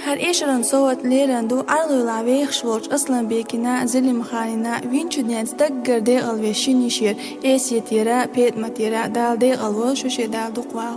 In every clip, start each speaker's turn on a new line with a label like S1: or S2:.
S1: Har eşaran sovat leran du arlu lave xvolch aslan bekina zilim khanina vinchudens daggarde alve shinishir esyetira pet matira dalde alwo shushe dal duqwa.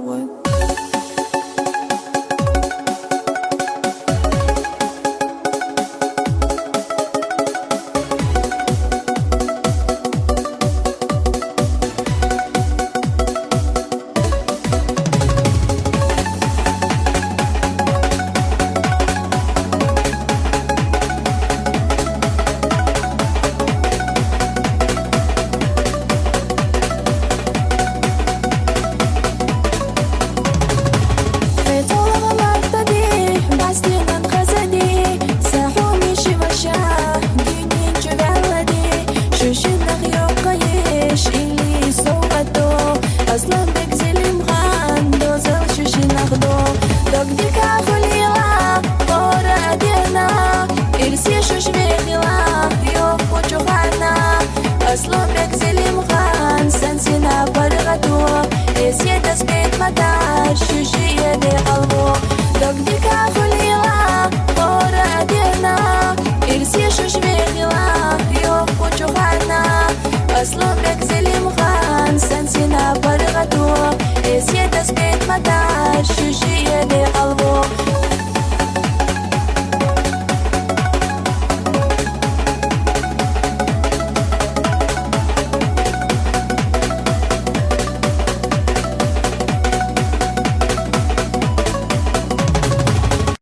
S1: Aslobek zilim khan sensina bargato esyetas beit madar shushiye de qalbo dogdika khulila qora adena irsi shushvegila yo kuchuhana Aslobek zilim khan sensina bargato esyetas beit madar shushiye de